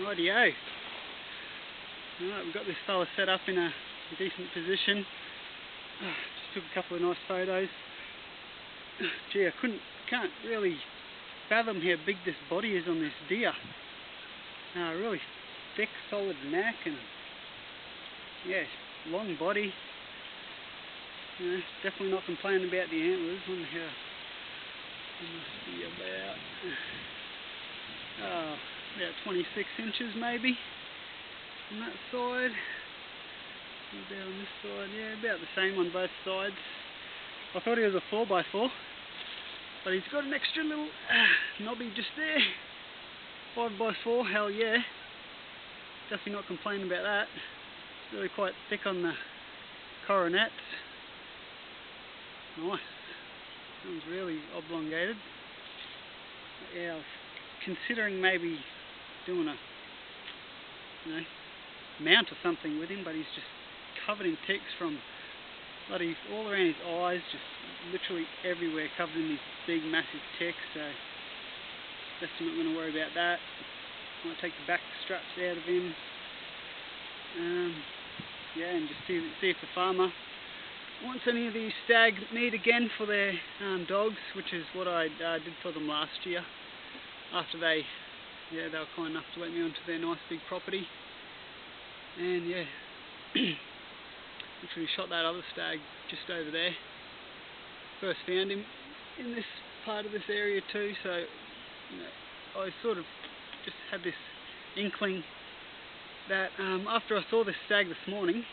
Rightio. Alright, we've got this fella set up in a decent position. Just took a couple of nice photos. Gee, I can't really fathom how big this body is on this deer. Really thick, solid neck, and yeah, long body. Definitely not complaining about the antlers. Wonder how they must be about 26 inches maybe on that side. About on this side, yeah, about the same on both sides. I thought he was a 4x4, but he's got an extra little knobby just there. 5x4, hell yeah. Definitely not complaining about that. Really quite thick on the coronets. Nice. That one's really oblongated. Yeah, I was considering maybe doing a mount or something with him, but he's just covered in ticks from bloody all around his eyes, just literally everywhere, covered in these big massive ticks. So definitely not going to worry about that. Might take the back straps out of him. Yeah, and just see if the farmer wants any of these stag meat again for their dogs, which is what I did for them last year. After they were kind enough to let me onto their nice big property. And yeah, literally shot that other stag just over there. First found him in this part of this area too, so I sort of just had this inkling that after I saw this stag this morning,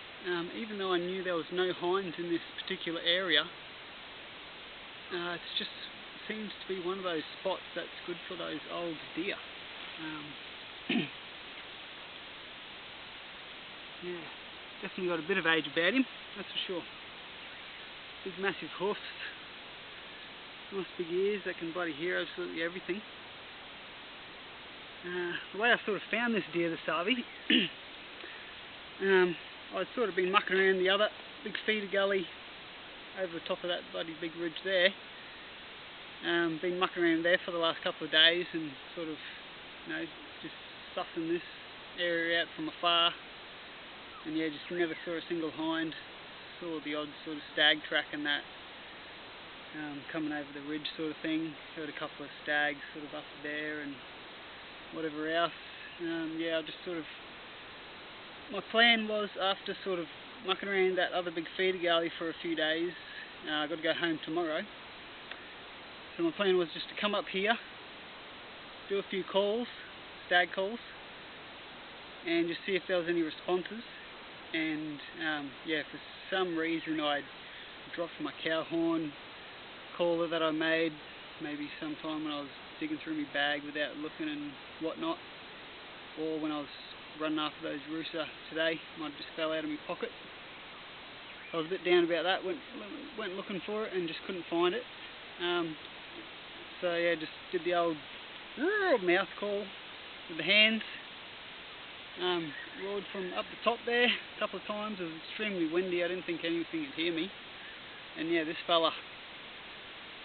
even though I knew there was no hinds in this particular area, it just seems to be one of those spots that's good for those old deer. Yeah, definitely got a bit of age about him, that's for sure. Big massive hoofs, nice big ears that can bloody hear absolutely everything. The way I sort of found this deer this Arvie, I'd sort of been mucking around the other big feeder gully over the top of that bloody big ridge there. Been mucking around there for the last couple of days and sort of, just sussing this area out from afar. And yeah, just never saw a single hind. Saw the odd sort of stag track and that coming over the ridge sort of thing. Heard a couple of stags sort of up there and whatever else. Yeah, I just sort of, my plan was after sort of mucking around that other big feeder gully for a few days, I've got to go home tomorrow. So my plan was just to come up here, do a few calls, stag calls, and just see if there was any responses. And yeah, for some reason I dropped my cow horn caller that I made maybe sometime when I was digging through my bag without looking and whatnot, or when I was running after those rooster today, might have just fell out of my pocket. I was a bit down about that, went looking for it and just couldn't find it. So yeah, just did the old mouth call with the hands. Roared from up the top there a couple of times. It was extremely windy, I didn't think anything would hear me. And yeah, this fella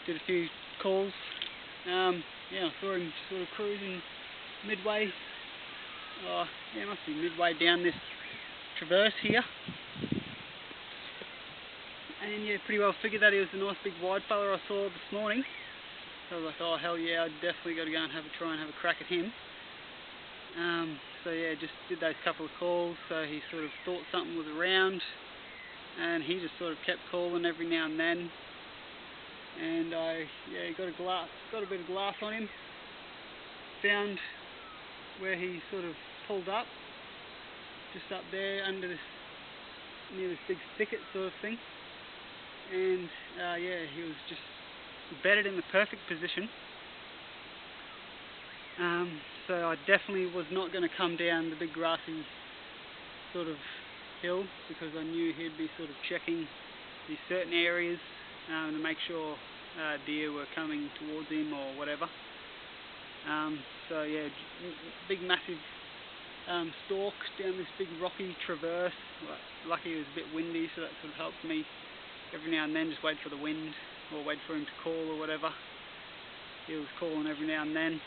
did a few calls. Yeah, I saw him sort of cruising midway. Yeah, it must be midway down this traverse here. And yeah, pretty well figured that he was a nice big wide fella I saw this morning. So I was like, oh hell yeah, I've definitely got to go and try and have a crack at him. So yeah, just did those couple of calls, so he sort of thought something was around, and he just sort of kept calling every now and then. And I got a bit of glass on him, found where he sort of pulled up, just up there under this, near this big thicket sort of thing. And yeah, he was just bedded in the perfect position. So I definitely was not going to come down the big grassy sort of hill, because I knew he'd be sort of checking these certain areas to make sure deer were coming towards him or whatever. So yeah, big massive stalk down this big rocky traverse. Lucky it was a bit windy, so that sort of helped me every now and then just wait for the wind or wait for him to call or whatever. He was calling every now and then.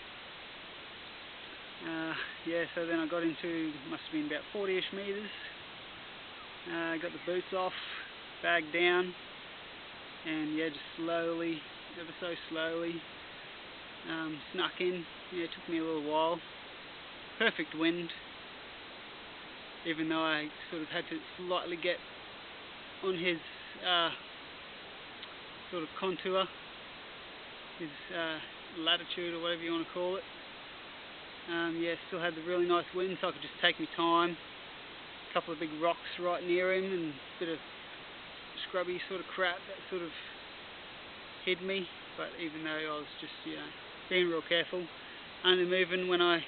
Yeah, so then I got into, must have been about 40-ish metres, got the boots off, bagged down, and yeah, just slowly, ever so slowly, snuck in. Yeah, it took me a little while. Perfect wind, even though I sort of had to slightly get on his sort of contour, his latitude or whatever you want to call it. Yeah, still had the really nice wind, so I could just take my time. A couple of big rocks right near him and a bit of scrubby sort of crap that sort of hid me, but even though I was just, you know, being real careful, only moving when I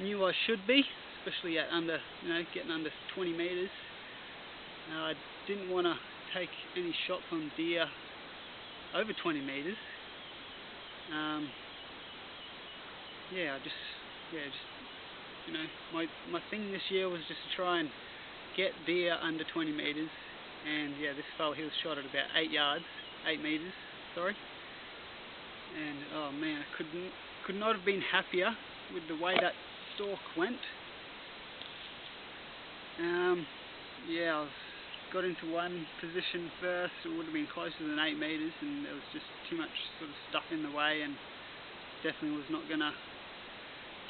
knew I should be, especially at under, you know, getting under 20 metres. I didn't want to take any shots on deer over 20 metres. Yeah, just you know, my thing this year was just to try and get deer under 20 metres, and yeah, this fella, he was shot at about 8 metres, sorry. And oh man, I could not have been happier with the way that stalk went. Yeah, got into one position first. It would have been closer than 8 metres, and there was just too much sort of stuff in the way, and definitely was not gonna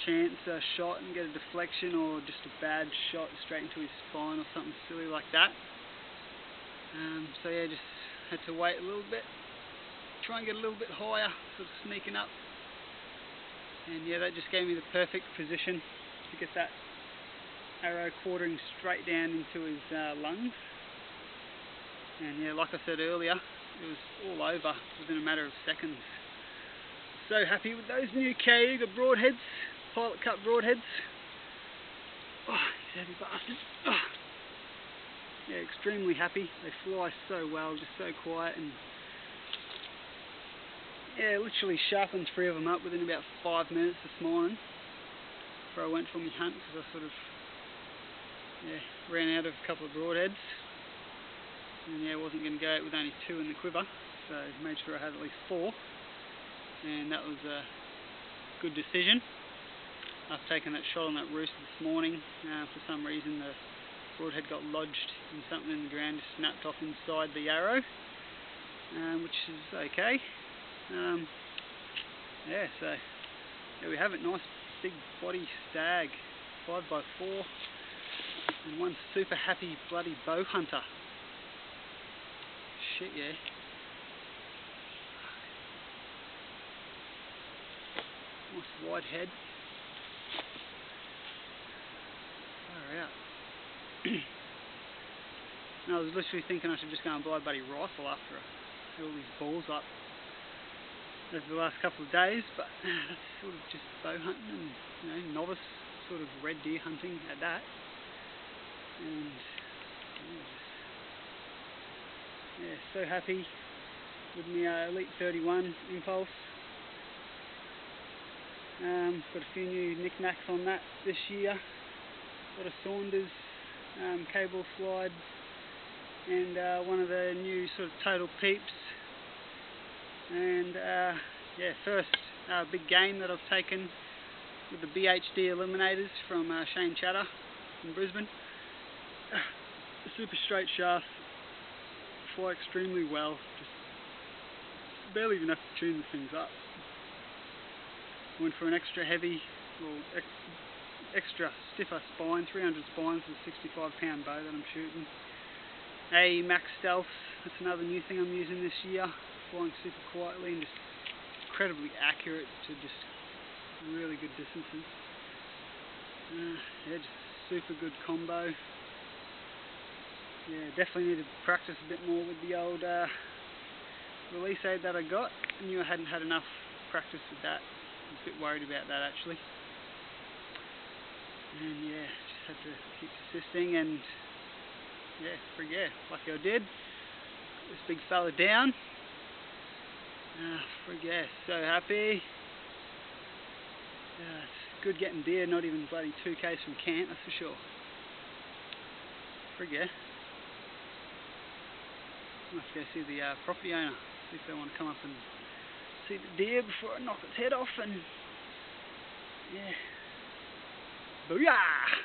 chance a shot and get a deflection or just a bad shot straight into his spine or something silly like that. So yeah, just had to wait a little bit, try and get a little bit higher, sort of sneaking up, and yeah, that just gave me the perfect position to get that arrow quartering straight down into his lungs. And yeah, like I said earlier, it was all over within a matter of seconds. So happy with those new Cayuga broadheads, pilot cut broadheads. Oh, he's a heavy bastard. Oh. Yeah, extremely happy. They fly so well, just so quiet, and yeah, literally sharpened 3 of them up within about 5 minutes this morning before I went for my hunt, because I sort of ran out of a couple of broadheads, and yeah, wasn't going to go out with only 2 in the quiver, so made sure I had at least 4, and that was a good decision. After taking that shot on that roost this morning, for some reason the broadhead got lodged in something in the ground, just snapped off inside the arrow, which is okay. Yeah, so there we have it. Nice big body stag, 5x4, and one super happy bloody bow hunter. Shit, yeah. Nice wide head. Far out. And I was literally thinking I should just go and buy a bloody rifle after I had all these balls up over the last couple of days, but that's sort of just bow hunting and, you know, novice sort of red deer hunting at that. And yeah, so happy with my Elite 31 Impulse. Got a few new knickknacks on that this year. Got a Saunders cable slide, and one of the new sort of Total Peeps. And yeah, first big game that I've taken with the BHD Eliminators from Shane Chatter in Brisbane. Super straight shaft, fly extremely well, just barely even have to tune the things up. Went for an extra heavy, or extra stiffer spine, 300 spines with a 65-pound bow that I'm shooting. A Max Stealth, that's another new thing I'm using this year, flying super quietly and just incredibly accurate to just really good distances. Yeah, just super good combo. Yeah, definitely need to practice a bit more with the old release aid that I got. I knew I hadn't had enough practice with that. I was a bit worried about that actually. And yeah, just had to keep persisting, and yeah, lucky I did. This big fella down. So happy. It's good getting deer, not even bloody 2k's from camp, that's for sure. I'll have to go see the property owner, see if they want to come up and see the deer before I knock its head off. And Yeah. Booyah!